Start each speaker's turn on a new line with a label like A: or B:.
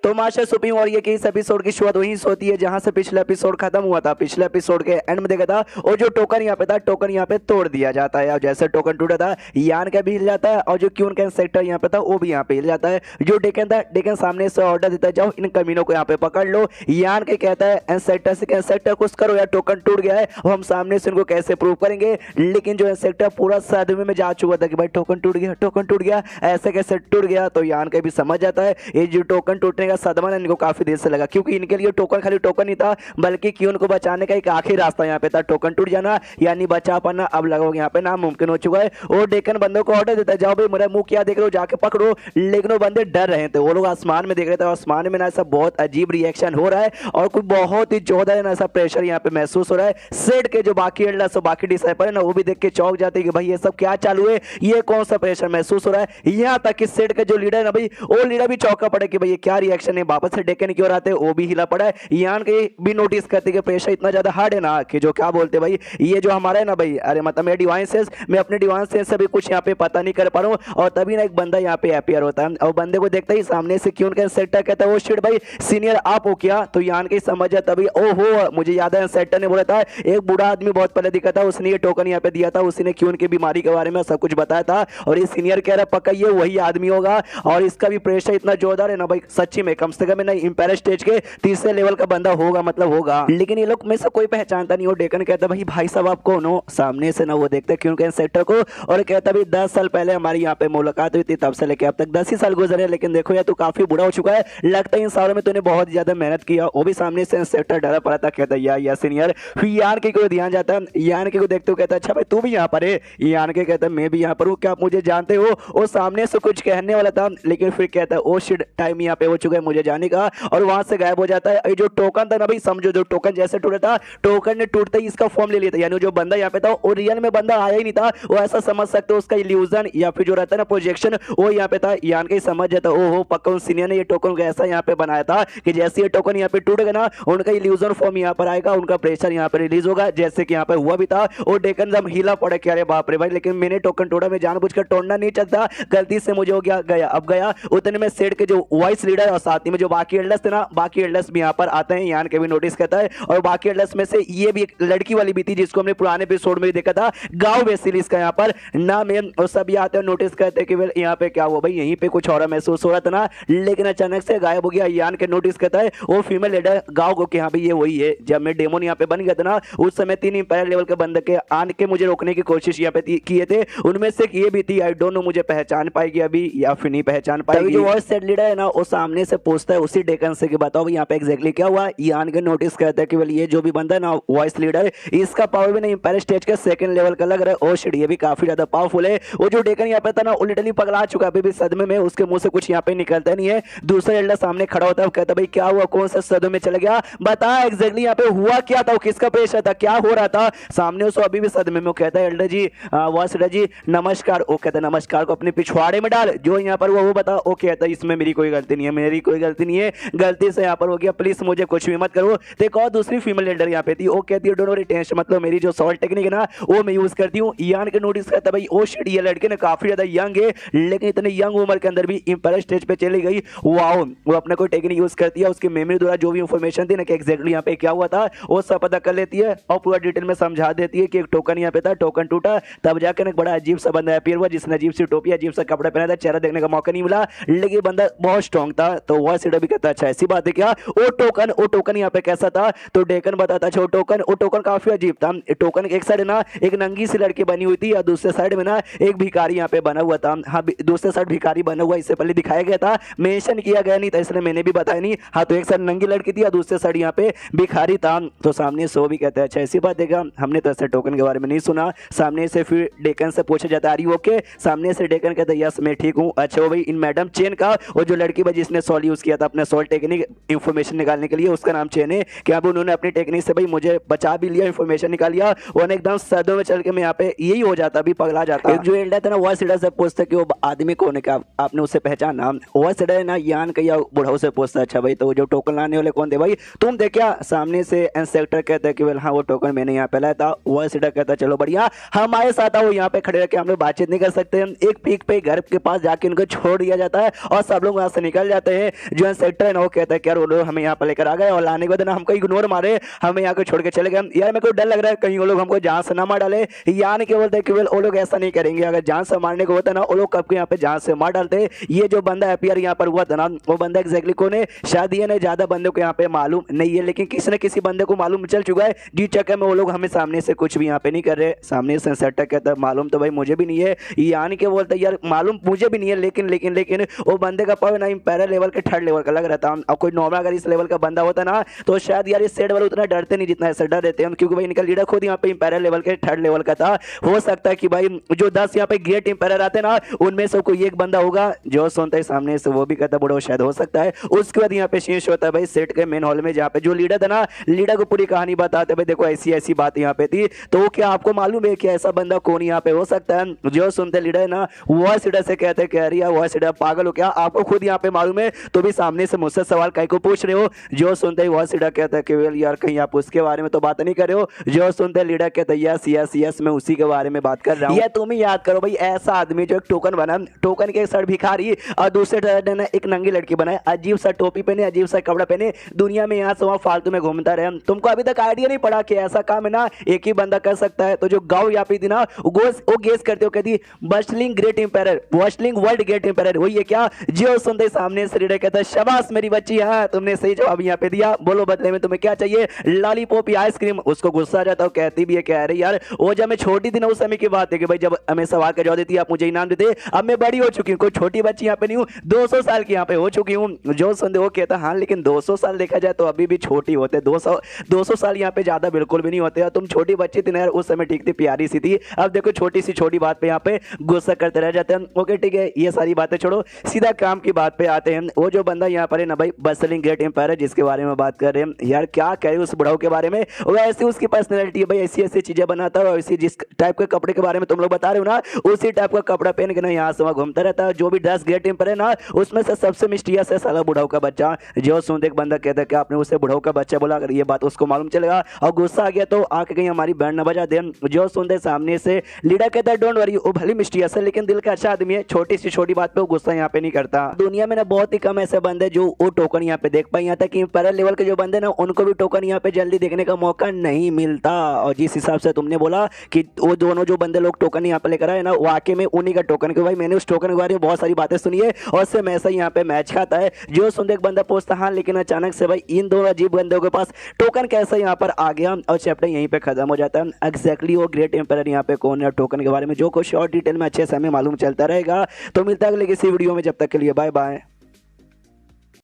A: तो master supreme और ये कि इस एपिसोड की शुरुआत वहीं से होती है जहां से पिछला एपिसोड खत्म हुआ था। पिछले एपिसोड के एंड में देखा था और जो टोकन यहाँ पे था, टोकन यहाँ पे तोड़ दिया जाता है। और जैसे टोकन टूटा था, यान का भी हिल जाता है और जो क्यून का सेक्टर यहाँ पे था वो भी यहाँ पे हिल जाता है। जो डेकन था, डेकन सामने से ऑर्डर देता है, जाओ इन कमीनों को यहाँ पे पकड़ लो। यान के कहता है इंसेक्टर से इंसेक्टर कुछ करो यार, टोकन टूट गया है और हम सामने से इनको कैसे प्रूव करेंगे। लेकिन जो इंसेक्टर पूरा सदमे में जा चुका था कि भाई टोकन टूट गया, टोकन टूट गया, ऐसे कैसे टूट गया। तो यान का भी समझ जाता है ये जो टोकन टूटने का सदमा इनको काफी देर से लगा, क्योंकि इनके लिए टोकन खाली टोकन नहीं था बल्कि क्यून को बचाने का एक आखिरी रास्ता यहाँ पे था। टोकन टूट जाना यानी बचा पाना अब लगा यहाँ पे नामुमकिन हो चुका है। और डेकन बंदों को ऑर्डर देता है, जाओ भाई मेरा मुंह क्या देख रहे हो, जाके पकड़ो। लेकिन वो बंदे डर रहे थे, वो लोग आसमान में देख रहे थे। आसमान में ना ऐसा बहुत अजीब रिएक्शन हो रहा है और कुछ बहुत ही जोरदार ऐसा प्रेशर यहाँ पे महसूस हो रहा है। सेट के जो बाकी एल्डर्स बाकी डिसाइपल है ना, वो भी देख के चौंक जाते हैं कि भाई ये सब क्या चालू है, ये कौन सा प्रेशर महसूस हो रहा है। यहाँ तक कि सेट का जो लीडर है ना भाई, वो लीडर भी चौंका पड़ा कि भाई ये क्या रिएक्शन है, वापस से डेकन की ओर आते हैं, वो भी हिला पड़ा है। यान के भी नोटिस करते कि प्रेशर इतना ज्यादा हार्ड है ना कि जो क्या बोलते भाई ये जो हमारा है ना भाई, अरे मतलब मेरे डिवाइसेस, मैं अपने डिवाइसेस से भी कुछ यहाँ पे पता नहीं कर पा रहा हूँ। और तभी ना एक बंदा यहाँ पे अपीयर होता है और बंदे को देखता ही सामने से क्यों उनका सेक्टर कहता है वो शिट भाई सीनियर आप हो क्या। तो यान के समझ है तभी, ओहो मुझे याद है सेक्टर ने बोला था एक बूढ़ा आदमी बहुत पहले दिखा था, उसने ये टोकन यहाँ पे दिया था, उसी ने क्यों उनकी बीमारी के बारे में सब कुछ बताया था। और ये सीनियर कह रहा है पक्का ये वही आदमी होगा और इसका भी प्रेशर इतना जोरदार है ना भाई, सच्ची में कम से कम ना इंपायर स्टेज के तीसरे लेवल का बंदा होगा, मतलब होगा। लेकिन ये लोग में से कोई पहचानता नहीं हो। डेकन कहता भाई भाई साहब आप कौन हो। सामने से ना वो देखते क्यों के सेक्टर को और कहता भाई 10 साल पहले हमारी यहाँ पे मुलाकात हुई थी, तब से लेके अब तक 10 ही साल गुजरे, लेकिन देखो यार तू काफी बुरा हो चुका है, लगता है इन सालों में तूने बहुत ज्यादा मेहनत किया। वो भी सामने से सेक्टर डरा पड़ा था, कहता या सीनियर। फिर यान के को ध्यान जाता है, यान के को देखते हो कहता अच्छा भाई तू भी यहाँ पर है। यान के कहता मैं भी यहाँ पर हूँ, क्या आप मुझे जानते हो। वो सामने से कुछ कहने वाला था लेकिन फिर कहता है ओ शिट टाइम यहाँ पे हो चुका है मुझे जाने का, और वहां से गायब हो जाता है। जो टोकन था ना भाई, समझो जो टोकन जैसे टूटा था, टोकन ने टूटते ही इसका फॉर्म ले लिया था, यानी जो बंदा यहाँ पे था वो रियल में बंदा आया ही नहीं था, वो ऐसा समझ सकते हो उसका इल्यूजन या फिर जो रहता है ना प्रोजेक्शन वो यहाँ पे था। यान के समझ जाता ओहो पक्का उन सीनियर ने ये टोकन को ऐसा यहाँ पे बनाया था कि जैसे ये टोकन यहाँ पे टूटेगा ना उनका इल्यूजन फॉर्म यहाँ पर आएगा, उनका प्रेशर यहाँ पे रिलीज होगा, जैसे कि यहाँ पे हुआ भी था। और डेकन जब हिला पड़े कि अरे बाप रे भाई, लेकिन मैंने टोकन तोड़ा, मैं जानबूझकर तोड़ना नहीं चाहता, गलती से मुझे हो गया गया अब गया। उतने में सेट के जो वॉइस लीडर और साथ ही में जो बाकी एल्डर्स थे ना, बाकी एल्डर्स भी यहाँ पर आते हैं। यान के भी नोटिस करता है और बाकी एल्डर्स में से ये भी एक लड़की वाली भी थी जिसको हमने पुराने एपिसोड में भी देखा था, गांव बेसिलिस का यहाँ पर नाम है। और सब आते हैं नोटिस करते हैं कि यहाँ पे क्या हुआ भाई, यहीं पे कुछ और महसूस हो रहा था ना, लेकिन अचानक से गायब हो गया। यान के नोटिस करता है वो फीमेल लीडर गांव को कि हाँ भाई ये वही है, जब मैं डेमोन यहाँ पे बन गया था ना उस समय 3 इंपायर लेवल के बंदे के आन के मुझे रोकने की कोशिश यहाँ पे किए थे, उनमें से ये भी थी। आई डोंट नो मुझे पहचान पाएगी अभी या फिर नहीं पहचान पाएगी। जो वॉइस सेट लीडर है ना वो सामने से पूछता है उसी डेकन से कि बताओ यहाँ पे एग्जैक्टली क्या हुआ। यान के नोटिस करता है कि ये जो भी बंदा है ना वॉइस लीडर, इसका पावर भी नहीं इंपायर स्टेज के सेकंड लेवल का लग रहा है। ओ शिट ये भी काफी ज्यादा पावरफुल है। वो जो डेकन यहाँ पे था ना वो लिटरली पगला चुका, अभी भी सदमे में, उसके मुंह से कुछ यहाँ पे निकलता नहीं है। दूसरा एल्डर सामने खड़ा होता है, कहता भाई क्या हुआ, कौन सा सदमे में चला गया, बता एग्जैक्टली यहाँ पे हुआ क्या था, किसका प्रेशर था, क्या हो रहा था। सामने उसको अभी भी सदमे में कहता है एल्डर जी वॉइस लीडर जी नमस्कार। वो कहता है नमस्कार को अपने पिछवाड़े में डाल, जो यहाँ पर वो बता। वो कहता है इसमें मेरी कोई गलती नहीं है, मेरी कोई गलती नहीं है, गलती से यहाँ पर हो गया, प्लीज मुझे कुछ भी मत करो। देखो और दूसरी फीमेल लीडर यहाँ पे थी, वो कहती है डोंट वरी टेंशन, मतलब मेरी जो सॉल्ट टेक्निक है ना वो मैं यूज करती हूँ। यान के नोटिस करता भाई ओ शिट ये लड़के ने काफी ज्यादा यंग है, लेकिन इतने यंग उम्र के अंदर भी इंपायर स्टेज पे चली गई। वाओ, वो अपने कोई टेक्निक यूज करती है, उसकी मेमोरी द्वारा जो भी इंफॉर्मेशन थी ना कि एग्जैक्टली यहाँ पे क्या हुआ था वो सब पता कर लेती है और पूरा डिटेल में समझा देती है कि एक टोकन यहाँ पे था, टोकन टूटा, तब जाकर एक बड़ा अजीब सा बंदा अपीयर हुआ जिसने अजीब सी टोपी अजीब सा कपड़ा पहना था, चेहरा देखने का मौका नहीं मिला, लेकिन बंदा बहुत स्ट्रॉन्ग था। तो वॉइस लीडर भी कहता अच्छा ऐसी बात है क्या, वो टोकन यहाँ पे कैसा था। तो डेकन बताता अच्छा वो टोकन काफी अजीब था। टोकन एक साइड ना एक नंगी सी लड़की बनी हुई थी और दूसरे साइड में ना एक भिखारी यहाँ पे बना हुआ था। हाँ दूसरे साइड भिखारी बना हुआ इससे पहले दिखाया गया था, मेंशन किया गया नहीं था इसलिए मैंने भी बताया नहीं। हाँ तो एक साइड नंगी लड़की थी और दूसरे साइड यहाँ पे भिखारी था। तो सामने से वो भी कहता है अच्छा ऐसी बात है, हमने तो ऐसे टोकन के बारे में नहीं सुना। सामने से फिर डेकन से पूछा जाता है ओके, सामने से डेकन कहता है यस मैं ठीक हूँ। अच्छा वो भाई इन मैडम चेन का, और जो लड़की भाई जिसने सॉल्ट यूज किया था अपने सॉल्ट टेक्निक इंफॉर्मेशन निकालने के लिए, उसका नाम चेन है। क्या उन्होंने अपनी टेक्निक से भाई मुझे बचा भी लिया, इंफॉर्मेशन निकाल लिया, और एकदम सदों में चल के मैं यहाँ पे यही हो जाता, अभी पगला जाता। एक जो एल्डर था ना वॉइस लीडर से पूछता कि वो आदमी कौन है, क्या आपने उससे पहचाना। वॉइस लीडर ना यान का या बुढ़ाऊ से पूछता अच्छा भाई तो जो टोकन लाने वाले कौन थे भाई, तुम थे क्या। सामने से इंस्पेक्टर कहता है कि हाँ वो टोकन मैंने यहाँ पे लाया था। वॉइस लीडर कहता है चलो बढ़िया हमारे साथ आओ, यहाँ पे खड़े रखे हम लोग बातचीत नहीं कर सकते। एक पीक पे घर के पास जाके उनको छोड़ दिया जाता है और सब लोग वहां से निकल जाते हैं। सामने जो इंस्पेक्टर है ना वो कहता है कि यार वो लोग हमें यहाँ पर लेकर आ गए और लाने के बाद ना हमको इग्नोर मारे, हमें यहाँ को छोड़ के चले गए। यार मेरे को डर लग रहा है कहीं वो लोग हमको जान से ना मार डाले। यान के बोलते कि वो लोग ऐसा नहीं करेंगे, अगर जान से मारने को होता ना वो लोग कब के यहाँ पे जान से मार डालते। ये जो बंदा अपीयर यहाँ पर हुआ था ना वो बंदा एग्जैक्टली कौन है शायद ये ने ज्यादा बंदों को यहाँ पे मालूम नहीं है, लेकिन किसी न किसी बंदे को मालूम चल चुका है जी चक्कर में वो लोग हमें सामने से कुछ भी यहाँ पे नहीं कर रहे। सामने से सेट कहता है मालूम तो भाई मुझे भी नहीं है, यानी कि बोलते यार मालूम मुझे भी नहीं है, लेकिन लेकिन लेकिन वो बंदे का पावर ना इंपैरल लेवल के थर्ड लेवल का लग रहा था। अब कोई नॉर्मल अगर इस लेवल का बंदा होता ना तो शायद यार इस सेट वाले उतना डरते नहीं जितना ऐसे डर देते हैं, क्योंकि भाई इनका लीडर खुद यहाँ पे इंपैरल लेवल के थर्ड लेवल का था। हो सकता है कि भाई जो 10 यहाँ पे ग्रेट इंपैरर आते ना उनमें से कोई एक बंदा होगा जो सुनता है सामने से वो भी कहता बड़ो शायद हो सकता है। उसके बाद यहाँ पे शीश होता है भाई सेट के मेन हॉल में जहाँ पे जो लीडर था ना लीडर को पूरी कहानी बताते भाई देखो ऐसी ऐसी बात यहाँ पे थी, तो क्या आपको मालूम है कि ऐसा बंदा कौन यहाँ पे हो सकता है। जो सुनते लीडर है ना वॉइस लीडर से कहते कह रही है वॉइस लीडर पागल हो क्या, आपको खुद यहाँ पे मालूम है तो भी सामने से मुझसे सवाल कहीं को पूछ रहे हो। जो सुनते ही वॉइस लीडर कहता है कि वेल यार कहीं आप उसके बारे में तो बात नहीं कर रहे हो। जो सुनते लीडर कहता है यस यस यस मैं उसी के बारे में बात कर रहा हूँ। ये तुम ही याद करो भाई ऐसा आदमी जो एक टोकन बना, टोकन के एक साइड भिखारी और दूसरे साइड ने एक नंगी लड़की बनाए, अजीब सा टोपी पहने अजीब सा कपड़ा पहने, दुनिया में यहाँ से वहाँ फालतू में घूमता रहे। तुमको अभी तक आइडिया नहीं पड़ा कि ऐसा काम है ना एक ही बंदा कर सकता है। तो जो गाँव यहाँ पे थी ना वो गेस करते हो कहती bustling great emperor, bustling world great emperor वही है क्या। जो सुनते सामने से लीडर कहता है शाबाश मेरी बच्ची, हाँ तुमने सही जवाब यहाँ पे दिया, बोलो बदले में तुम्हें क्या चाहिए, लॉलीपॉप या आइसक्रीम। उसको गुस्सा आ जाता है, कहती भी है कह रही यार वो जब मैं छोटी थी ना उस समय की बात है कि भाई जब हमें सवाल का जवाब देती आप मुझे इनाम देते, अब मैं बड़ी हो चुकी हूँ, कोई छोटी बच्ची यहाँ पे नहीं हूँ, 200 साल की यहाँ पे हो चुकी हूँ। जो सुनते वो कहता हाँ लेकिन 200 साल देखा जाए तो अभी भी छोटी होते, 200 साल यहाँ पे ज्यादा बिल्कुल भी नहीं होते। तुम छोटी बच्ची थी ना यार उस समय ठीक थी प्यारी सी थी, अब देखो छोटी सी छोटी बात पे यहाँ पे गुस्सा करते रह जाते हैं। ओके ठीक है ये सारी बातें छोड़ो सीधा काम की बात पे आते हैं। वो जो बंदा यहाँ पर है ना भाई बस्टलिंग ग्रेट एम्पायर जिसके बारे में बात कर रहे हैं, यार क्या कहे उस बुढ़ाऊ के बारे में, वैसे उसकी पर्सनैलिटी है भाई ऐसी ऐसी चीजें बनाता है और ऐसी जिस टाइप के कपड़े के बारे में तुम लोग बता रहे हो ना उसी टाइप का कपड़ा पहन के ना यहाँ से वहाँ घूमता रहता है। जो भी 10 ग्रेट एम्पायर है ना उसमें से सबसे मिस्टीरियस है साला बुढ़ाऊ का बच्चा। जो सुनते एक बंदा कहता है कि आपने उसे बुढ़ाऊ का बच्चा बोला, अगर ये बात उसको मालूम चलेगा और गुस्सा आ गया तो आके कहीं हमारी बैंड न बजा दे। जो सुनते सामने से लीडर कहता है डोंट वरी वो भली मिस्टीरियस है लेकिन दिल का अच्छा आदमी है, छोटी सी छोटी बात पे वो गुस्सा यहाँ पे नहीं करता। दुनिया में ना बहुत ही कम ऐसे बंदे जो वो टोकन यहाँ पे देख पाए, यहाँ तक कि पैरल लेवल के जो बंदे ना उनको भी टोकन यहाँ पे जल्दी देखने का मौका नहीं मिलता। और जिस हिसाब से तुमने बोला कि वो दोनों जो बंदे लोग टोकन यहाँ पे लेकर आए ना वाकई में उन्हीं का टोकन, कि भाई मैंने उस टोकन के बारे में बहुत सारी बातें सुनी है और उससे ऐसा यहाँ पे मैच खाता है। जो सुनते एक बंदा पूछता हाँ लेकिन अचानक से भाई इन दोनों अजीब बंदों के पास टोकन कैसे यहाँ पर आ गया और चैप्टर यहीं पे खत्म हो जाता है। एग्जैक्टली वो ग्रेट एम्पायर यहाँ पे कौन है टोकन के बारे में जो कुछ शॉर्ट डिटेल में अच्छे से हमें मालूम चलता रहेगा। तो मिलता है अगले किसी वीडियो में, जब तक के लिए बाय बाय।